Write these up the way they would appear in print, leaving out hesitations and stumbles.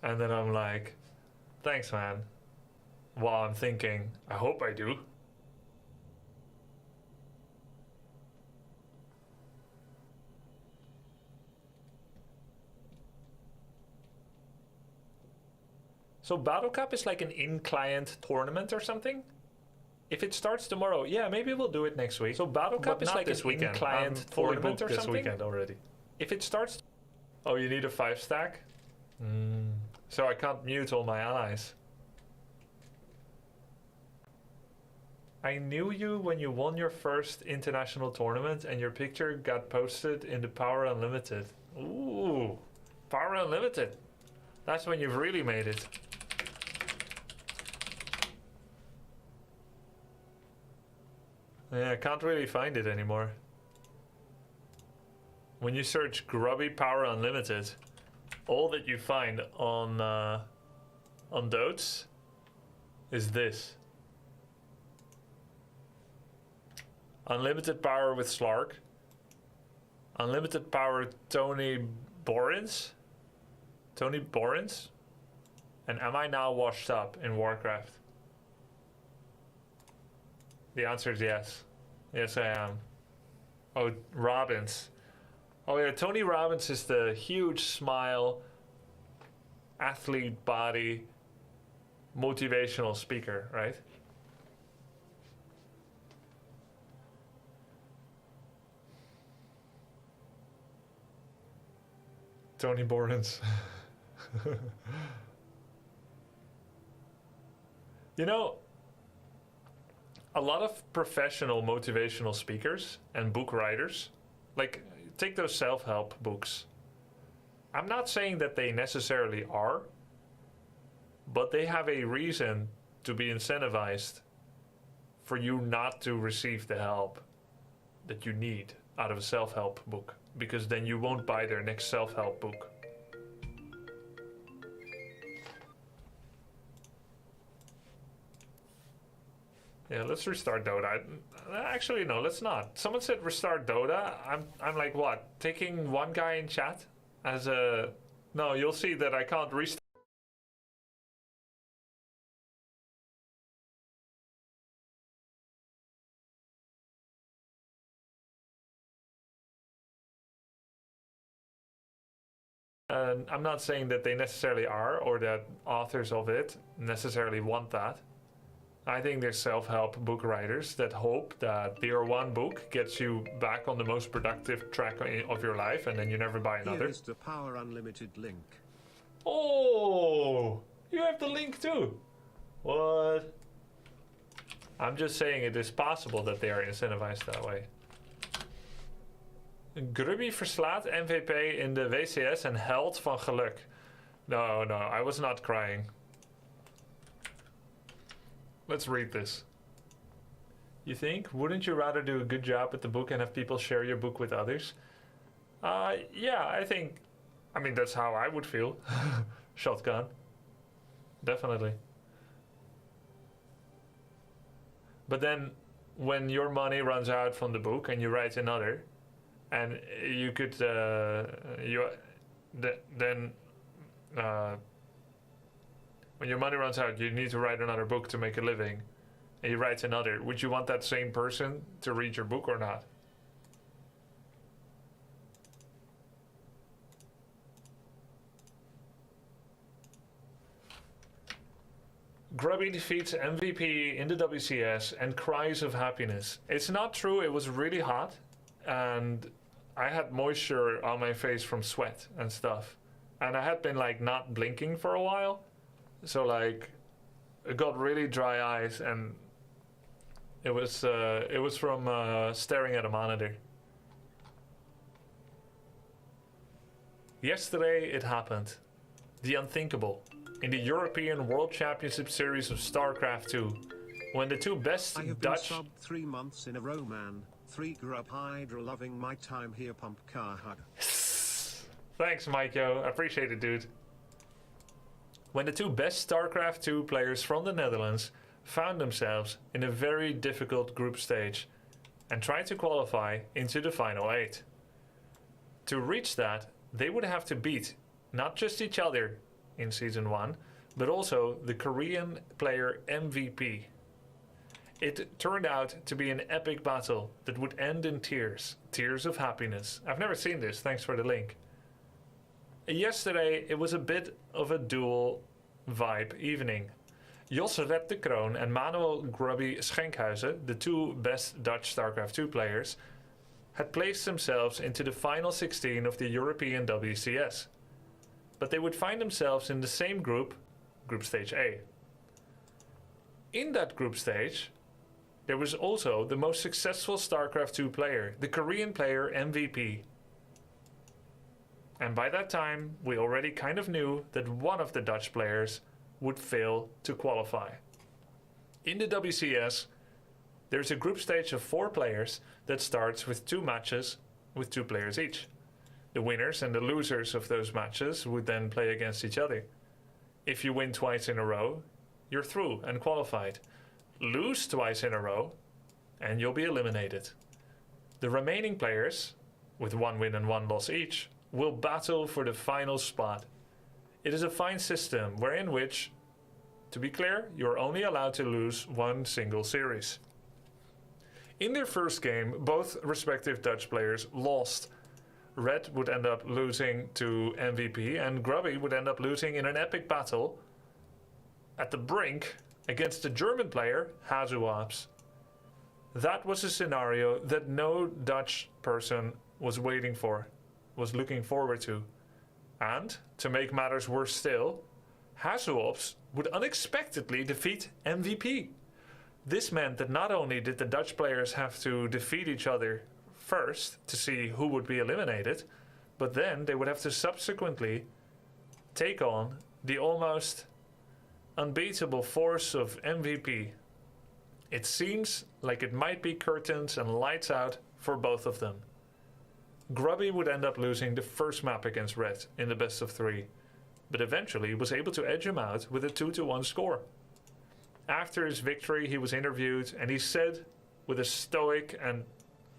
And then I'm like, thanks, man. While I'm thinking, I hope I do. So Battle Cup is like an in-client tournament or something? If it starts tomorrow, yeah, maybe we'll do it next week. So Battle Cup is like this an in-client tournament or something? This weekend already. If it starts... Oh, you need a 5-stack? So I can't mute all my allies. I knew you when you won your first international tournament and your picture got posted in the Power Unlimited. Ooh, Power Unlimited. That's when you've really made it. Yeah, I can't really find it anymore. When you search Grubby Power Unlimited, all that you find on Dotes is this. Unlimited power with Slark. Unlimited power Tony Borins. Tony Borins? And am I now washed up in Warcraft? The answer is yes. Yes, I am. Oh, Robbins. Oh yeah, Tony Robbins is the huge smile, athlete body, motivational speaker, right? Tony Borins. You know, a lot of professional motivational speakers and book writers, like take those self-help books. I'm not saying that they necessarily are, but they have a reason to be incentivized for you not to receive the help that you need out of a self-help book, because then you won't buy their next self-help book. Yeah, let's restart Dota. Actually, no, let's not. Someone said restart Dota. I'm like, what? Taking one guy in chat as a... No, you'll see that I can't restart. I'm not saying that they necessarily are, or that authors of it necessarily want that. I think there's self-help book writers that hope that their one book gets you back on the most productive track of your life, and then you never buy another. Here is the Power Unlimited link. Oh, you have the link too. What? I'm just saying it is possible that they are incentivized that way. Grubby verslaat MVP in de WCS en held van geluk. No, no, I was not crying. Let's read this. You think? Wouldn't you rather do a good job with the book and have people share your book with others? Yeah, I think... I mean, that's how I would feel. Shotgun. Definitely. But then, when your money runs out from the book and you write another, and you could... when your money runs out, you need to write another book to make a living, and you write another. Would you want that same person to read your book or not? Grubby defeats MVP in the WCS and cries of happiness. It's not true, it was really hot, and I had moisture on my face from sweat and stuff. And I had been like not blinking for a while. So like, it got really dry eyes, and it was from staring at a monitor. Yesterday it happened, the unthinkable, in the European World Championship Series of StarCraft 2, when the two best I have Dutch... been subbed 3 months in a row, man. 3 grub hydra, loving my time here, pump car hug. Thanks, Mike-Yo. I appreciate it, dude. When the two best StarCraft 2 players from the Netherlands found themselves in a very difficult group stage and tried to qualify into the final 8. To reach that, they would have to beat not just each other in Season 1, but also the Korean player MVP. It turned out to be an epic battle that would end in tears. Tears of happiness. I've never seen this, thanks for the link. Yesterday, it was a bit of a dual vibe evening. Jos Red de Kroon and Manuel Grubby Schenkhuizen, the two best Dutch StarCraft 2 players, had placed themselves into the final 16 of the European WCS. But they would find themselves in the same group, Group Stage A. In that group stage, there was also the most successful StarCraft 2 player, the Korean player MVP. And by that time, we already kind of knew that one of the Dutch players would fail to qualify. In the WCS, there's a group stage of 4 players that starts with 2 matches with 2 players each. The winners and the losers of those matches would then play against each other. If you win twice in a row, you're through and qualified. Lose twice in a row, and you'll be eliminated. The remaining players, with 1 win and 1 loss each, will battle for the final spot. It is a fine system wherein which, to be clear, you're only allowed to lose 1 single series. In their first game, both respective Dutch players lost. Red would end up losing to MVP, and Grubby would end up losing in an epic battle at the brink against the German player, Hazuaps. That was a scenario that no Dutch person was waiting for, was looking forward to. And, to make matters worse still, Hazuaps would unexpectedly defeat MVP. This meant that not only did the Dutch players have to defeat each other first to see who would be eliminated, but then they would have to subsequently take on the almost unbeatable force of MVP. It seems like it might be curtains and lights out for both of them. Grubby would end up losing the first map against Red in the best of 3, but eventually was able to edge him out with a 2-1 score. After his victory, he was interviewed, and he said with a stoic and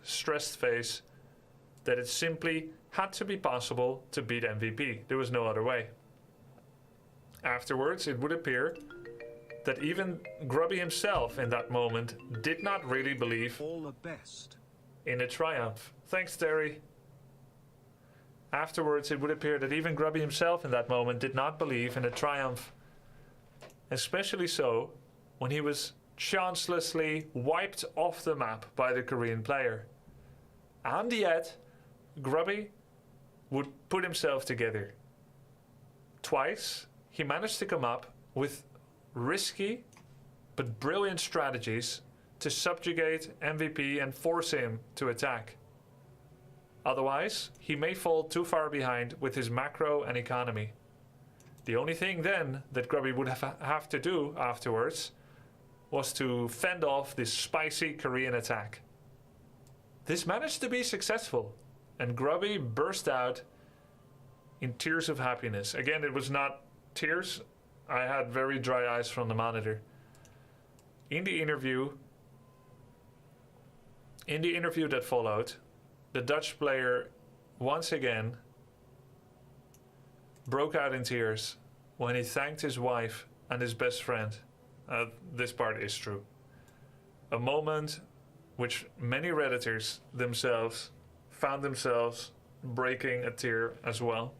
stressed face that it simply had to be possible to beat MVP. There was no other way. Afterwards, it would appear that even Grubby himself in that moment did not really believe All the best. in a triumph. Thanks, Terry. Afterwards, it would appear that even Grubby himself in that moment did not believe in a triumph. Especially so when he was chancelessly wiped off the map by the Korean player. And yet, Grubby would put himself together. Twice, he managed to come up with risky but brilliant strategies to subjugate MVP and force him to attack. Otherwise, he may fall too far behind with his macro and economy. The only thing then that Grubby would have to do afterwards was to fend off this spicy Korean attack. This managed to be successful, and Grubby burst out in tears of happiness. Again, it was not tears. I had very dry eyes from the monitor. In the interview that followed, the Dutch player once again broke out in tears when he thanked his wife and his best friend. This part is true. A moment which many Redditors themselves found themselves breaking a tear as well.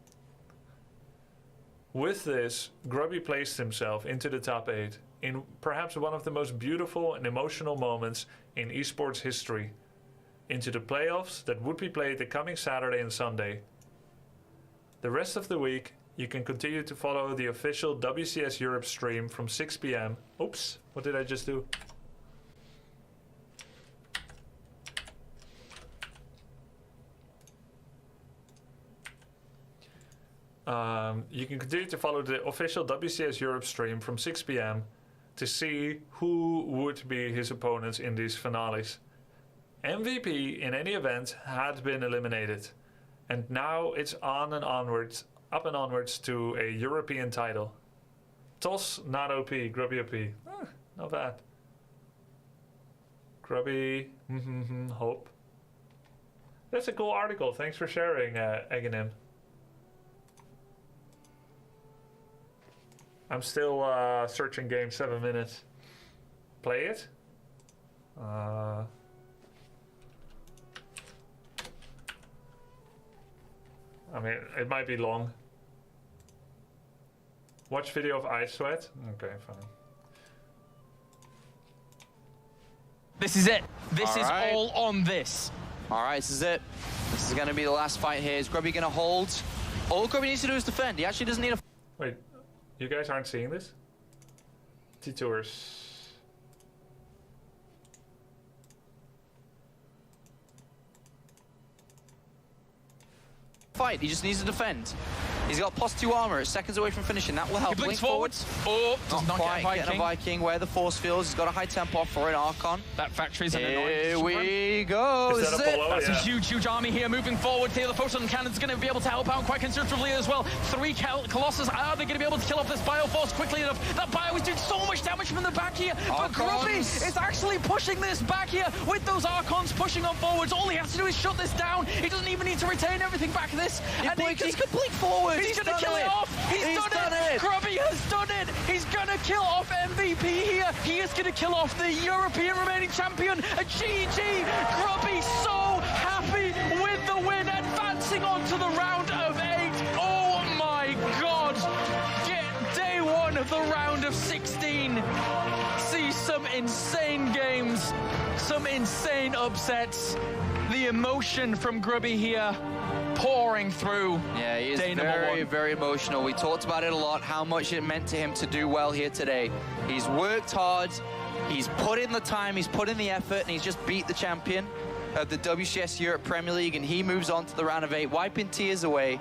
With this, Grubby placed himself into the top 8 in perhaps one of the most beautiful and emotional moments in esports history, into the playoffs that would be played the coming Saturday and Sunday. The rest of the week, you can continue to follow the official WCS Europe stream from 6 p.m. Oops, what did I just do? You can continue to follow the official WCS Europe stream from 6 p.m. to see who would be his opponents in these finales. MVP in any event had been eliminated, and now it's on and onwards, up and onwards to a European title. TOS, not OP, Grubby OP. Not bad. Grubby, hope. That's a cool article. Thanks for sharing, Eganim. I'm still searching game 7 minutes. Play it. I mean, it might be long. Watch video of Ice Sweat. Okay, fine. This is it. This All is right. all on this. All right, this is it. This is going to be the last fight here. Is Grubby going to hold? All Grubby needs to do is defend. He actually doesn't need a... Wait, you guys aren't seeing this? T-Tours. fight. He just needs to defend. He's got +2 armor. It's seconds away from finishing. That will help. He blinks Blink forwards. Oh, does not quite get a Viking. getting a Viking where the force fields. He's got a high tempo for an Archon. That factory's an annoying Here position. we go. Is This that is a it. below? That's Yeah. a huge, huge army here moving forward here. The photon cannon's going to be able to help out quite considerably as well. 3 Colossus. Are they going to be able to kill off this Bioforce quickly enough? That Bio is doing so much damage from the back here. But Grubby is actually pushing this back here with those Archons pushing on forwards. All he has to do is shut this down. He doesn't even need to retain everything back this. And he's complete forward. He's going to kill it off. He's done it. Grubby has done it. He's going to kill off MVP here. He is going to kill off the European remaining champion. A GG. Grubby so happy with the win, advancing on to the round of 8. Oh my God. Get day 1 of the round of 16. See some insane games, some insane upsets. The emotion from Grubby here pouring through. Yeah, he is Day number very, 1. very emotional. We talked about it a lot, how much it meant to him to do well here today. He's worked hard, he's put in the time, he's put in the effort, and he's just beat the champion of the WCS Europe Premier League, and he moves on to the round of 8, wiping tears away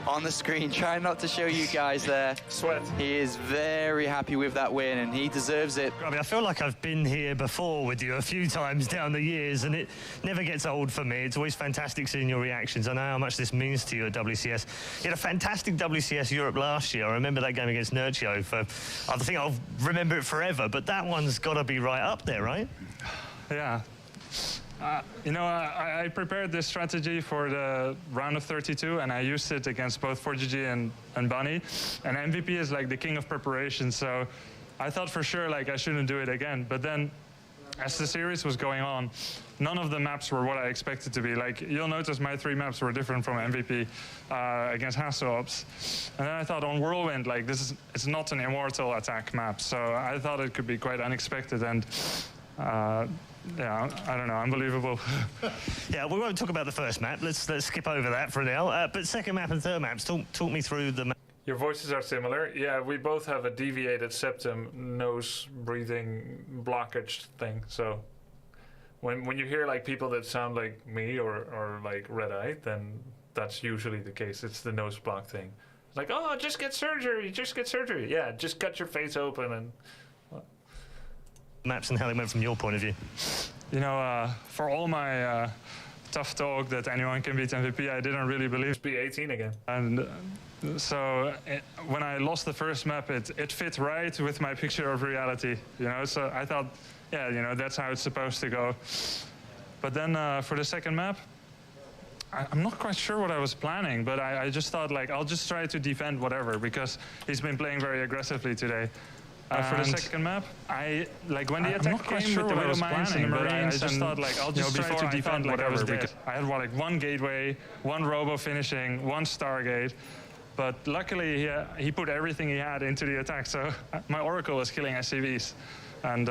on the screen, trying not to show you guys there. Sweat. He is very happy with that win, and he deserves it. I mean, I feel like I've been here before with you a few times down the years, and it never gets old for me. It's always fantastic seeing your reactions. I know how much this means to you at WCS. You had a fantastic WCS Europe last year. I remember that game against Nurcio. I think I'll remember it forever, but that one's got to be right up there, right? Yeah. You know, I prepared this strategy for the round of 32, and I used it against both Pudge-The and Bunny. And MVP is like the king of preparation, so I thought for sure like I shouldn't do it again. But then, as the series was going on, none of the maps were what I expected to be. Like, you'll notice my 3 maps were different from MVP against Hasselhoff's. And then I thought on Whirlwind, like, it's not an immortal attack map, so I thought it could be quite unexpected. And yeah, I don't know, unbelievable. Yeah, we won't talk about the first map. Let's skip over that for now. But second map and third maps, talk me through the map. Your voices are similar. Yeah, we both have a deviated septum, nose breathing blockage thing. So when you hear like people that sound like me or like red-eyed, then that's usually the case. It's the nose block thing. It's like, oh, just get surgery, just get surgery. Yeah, just cut your face open and... Maps and how they went from your point of view. You know, for all my tough talk that anyone can beat MVP, I didn't really believe. Just be 18 again. And so when I lost the first map, it fit right with my picture of reality, you know? So I thought, yeah, you know, that's how it's supposed to go. But then for the second map, I'm not quite sure what I was planning, but I just thought, like, I'll just try to defend whatever, because he's been playing very aggressively today. For the second map, like when the attack came with the Widow Mines and the Marines, I just thought, like, I'll just try to defend whatever. I had like 1 Gateway, 1 Robo finishing, 1 Stargate, but luckily he put everything he had into the attack, so my Oracle was killing SCVs, and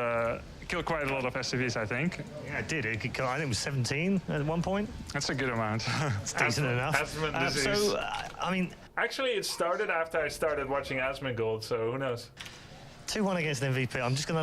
killed quite a lot of SCVs, I think. Yeah, it did. I think it was 17 at one point. That's a good amount. It's decent enough. Asthma disease. I mean... Actually, it started after I started watching Asmongold, so who knows? 2-1 against MVP. I'm just going to